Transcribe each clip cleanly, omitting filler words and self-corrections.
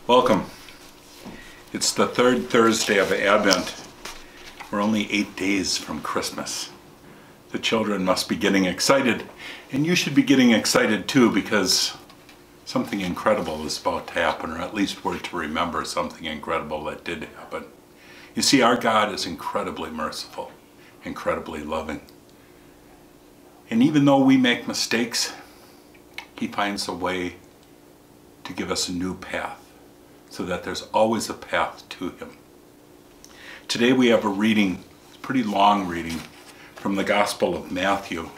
Welcome. It's the third Thursday of Advent. We're only 8 days from Christmas. The children must be getting excited, and you should be getting excited too, because something incredible is about to happen, or at least we're to remember something incredible that did happen. You see, our God is incredibly merciful, incredibly loving. And even though we make mistakes, He finds a way to give us a new path, so that there's always a path to Him. Today we have a reading, a pretty long reading, from the Gospel of Matthew.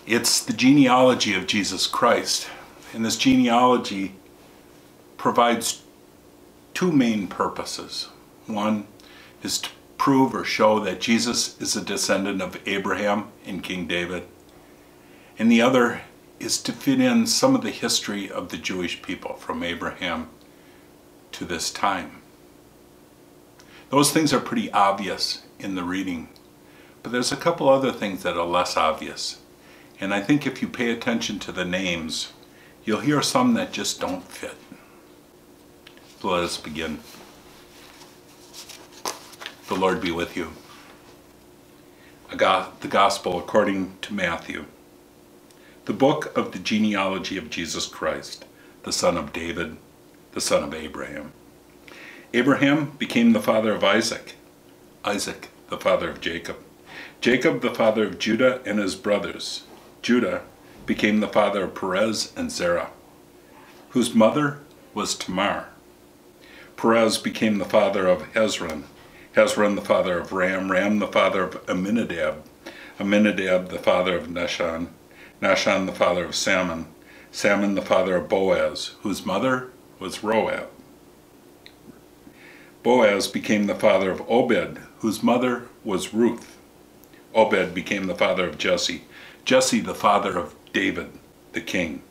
It's the genealogy of Jesus Christ, and this genealogy provides two main purposes. One is to prove or show that Jesus is a descendant of Abraham and King David, and the other is to fit in some of the history of the Jewish people from Abraham to this time. Those things are pretty obvious in the reading, but there's a couple other things that are less obvious. And I think if you pay attention to the names, you'll hear some that just don't fit. So let us begin. The Lord be with you. The Gospel according to Matthew. The book of the genealogy of Jesus Christ, the son of David, the son of Abraham. Abraham became the father of Isaac, Isaac the father of Jacob, Jacob the father of Judah and his brothers. Judah became the father of Perez and Zerah, whose mother was Tamar. Perez became the father of Hezron, Hezron the father of Ram, Ram the father of Amminadab, Amminadab the father of Nahshon, Nahshon the father of Salmon, Salmon the father of Boaz, whose mother was Rahab. Boaz became the father of Obed, whose mother was Ruth. Obed became the father of Jesse, Jesse the father of David, the king.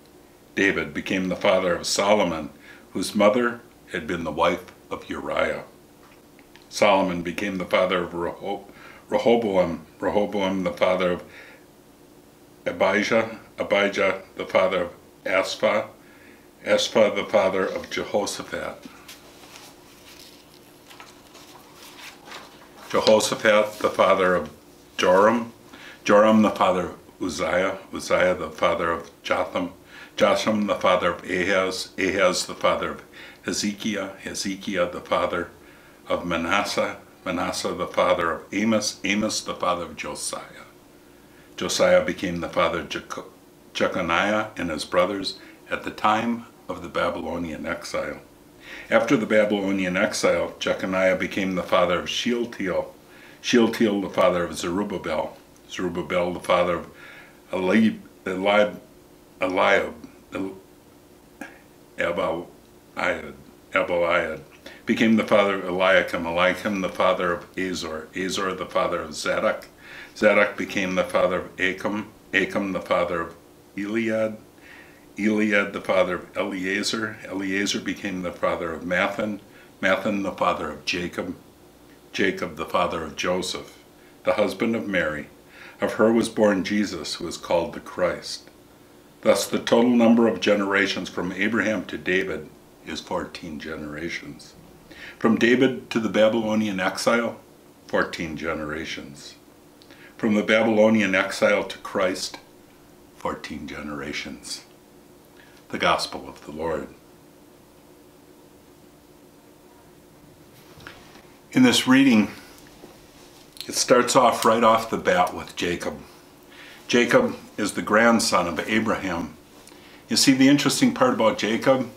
David became the father of Solomon, whose mother had been the wife of Uriah. Solomon became the father of Rehoboam, Rehoboam the father of Abijah, Abijah the father of Asphah, Asphah the father of Jehoshaphat, Jehoshaphat the father of Joram, Joram the father of Uzziah, Uzziah the father of Jotham, Jotham the father of Ahaz, Ahaz the father of Hezekiah, Hezekiah the father of Manasseh, Manasseh the father of Amos, Amos the father of Josiah. Josiah became the father of Jeconiah and his brothers at the time of the Babylonian exile. After the Babylonian exile, Jeconiah became the father of Shealtiel, Shealtiel the father of Zerubbabel, Zerubbabel the father of Eliab, became the father of Eliakim, Eliakim the father of Azor, Azor the father of Zadok, Zadok became the father of Achim, Achim the father of Eliad, Eliad the father of Eleazar, Eleazar became the father of Mathan, Mathan the father of Jacob, Jacob the father of Joseph, the husband of Mary. Of her was born Jesus, who is called the Christ. Thus the total number of generations from Abraham to David is 14 generations. From David to the Babylonian exile, 14 generations. From the Babylonian exile to Christ, 14 generations. The Gospel of the Lord. In this reading, it starts off right off the bat with Jacob. Jacob is the grandson of Abraham. You see, the interesting part about Jacob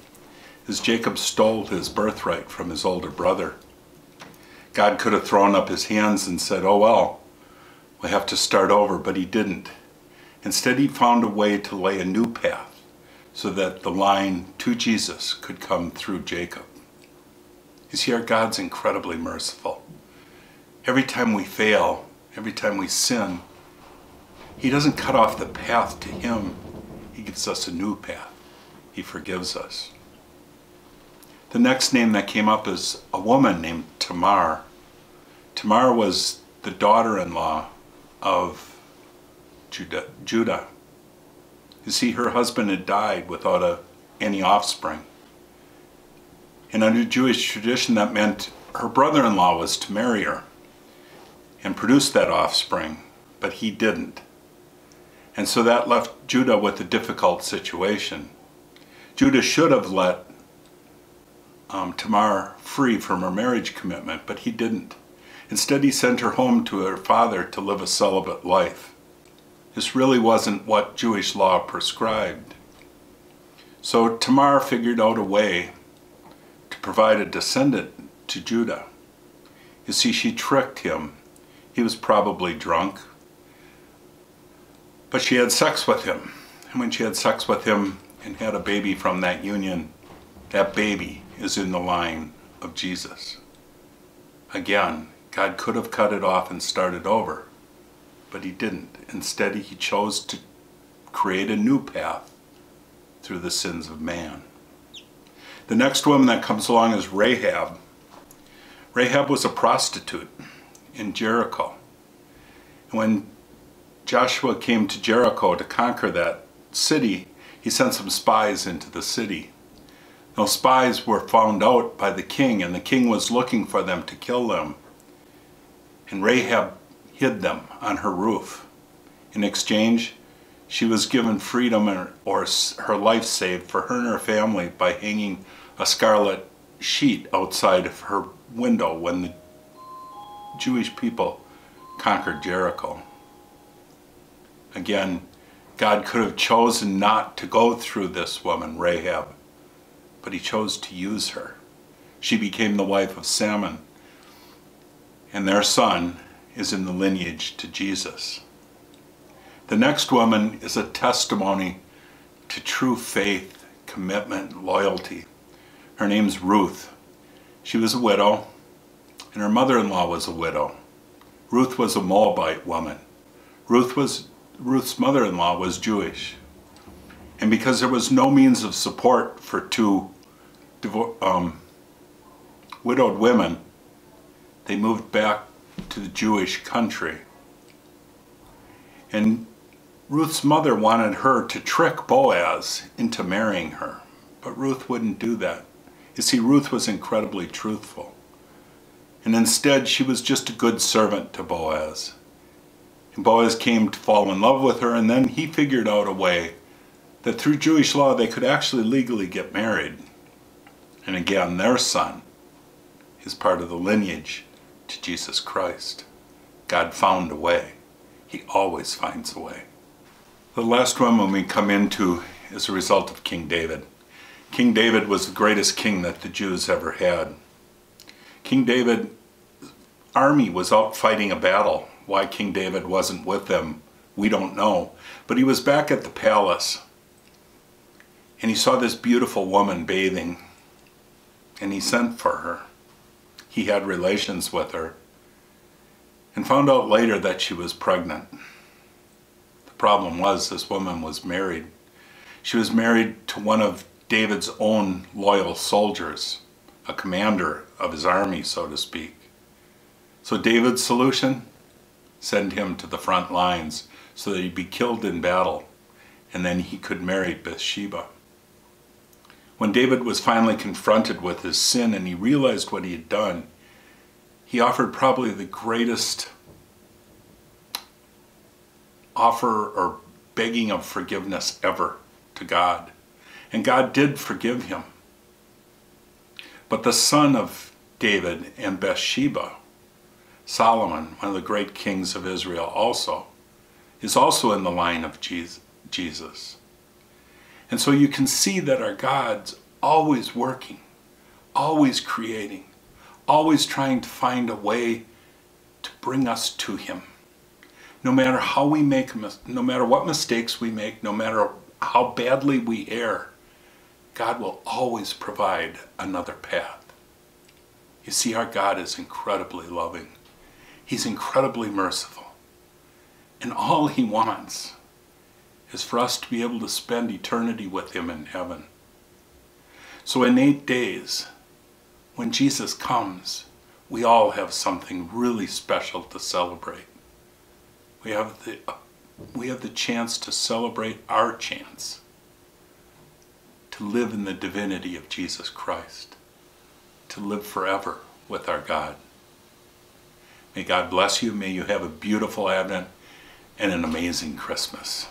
is Jacob stole his birthright from his older brother. God could have thrown up his hands and said, oh well, we have to start over, but he didn't. Instead, he found a way to lay a new path so that the line to Jesus could come through Jacob. You see, our God's incredibly merciful. Every time we fail, every time we sin, He doesn't cut off the path to Him. He gives us a new path. He forgives us. The next name that came up is a woman named Tamar. Tamar was the daughter-in-law of Judah. You see, her husband had died without any offspring. And under Jewish tradition, that meant her brother-in-law was to marry her and produce that offspring, but he didn't. And so that left Judah with a difficult situation. Judah should have let Tamar free from her marriage commitment, but he didn't. Instead, he sent her home to her father to live a celibate life. This really wasn't what Jewish law prescribed. So Tamar figured out a way to provide a descendant to Judah. You see, she tricked him. He was probably drunk, but she had sex with him. And when she had sex with him and had a baby from that union, that baby is in the line of Jesus. Again, God could have cut it off and started over, but he didn't. Instead, he chose to create a new path through the sins of man. The next woman that comes along is Rahab. Rahab was a prostitute in Jericho. When Joshua came to Jericho to conquer that city, he sent some spies into the city. Those spies were found out by the king, and the king was looking for them to kill them. And Rahab hid them on her roof. In exchange, she was given freedom or her life saved for her and her family by hanging a scarlet sheet outside of her window when the Jewish people conquered Jericho. Again, God could have chosen not to go through this woman, Rahab, but he chose to use her. She became the wife of Salmon, and their son is in the lineage to Jesus. The next woman is a testimony to true faith, commitment, loyalty. Her name's Ruth. She was a widow, and her mother-in-law was a widow. Ruth was a Moabite woman. Ruth's mother-in-law was Jewish. And because there was no means of support for two widowed women, they moved back to the Jewish country. And Ruth's mother wanted her to trick Boaz into marrying her, but Ruth wouldn't do that. You see, Ruth was incredibly truthful. And instead, she was just a good servant to Boaz. And Boaz came to fall in love with her, and then he figured out a way that through Jewish law they could actually legally get married. And again, their son is part of the lineage to Jesus Christ. God found a way. He always finds a way. The last one we come into is a result of King David. King David was the greatest king that the Jews ever had. King David's army was out fighting a battle. Why King David wasn't with them, we don't know. But he was back at the palace, and he saw this beautiful woman bathing, and he sent for her. He had relations with her, and found out later that she was pregnant. The problem was this woman was married. She was married to one of David's own loyal soldiers, a commander of his army, so to speak. So David's solution? Send him to the front lines so that he'd be killed in battle, and then he could marry Bathsheba. When David was finally confronted with his sin and he realized what he had done, he offered probably the greatest offer or begging of forgiveness ever to God. And God did forgive him. But the son of David and Bathsheba, Solomon, one of the great kings of Israel is also in the line of Jesus. And so you can see that our God's always working, always creating, always trying to find a way to bring us to him. No matter how we make, no matter what mistakes we make, no matter how badly we err, God will always provide another path. You see, our God is incredibly loving. He's incredibly merciful. And all he wants is for us to be able to spend eternity with him in heaven. So in 8 days, when Jesus comes, we all have something really special to celebrate. We have the chance to celebrate our chance to live in the divinity of Jesus Christ. to live forever with our God. May God bless you. May you have a beautiful Advent and an amazing Christmas.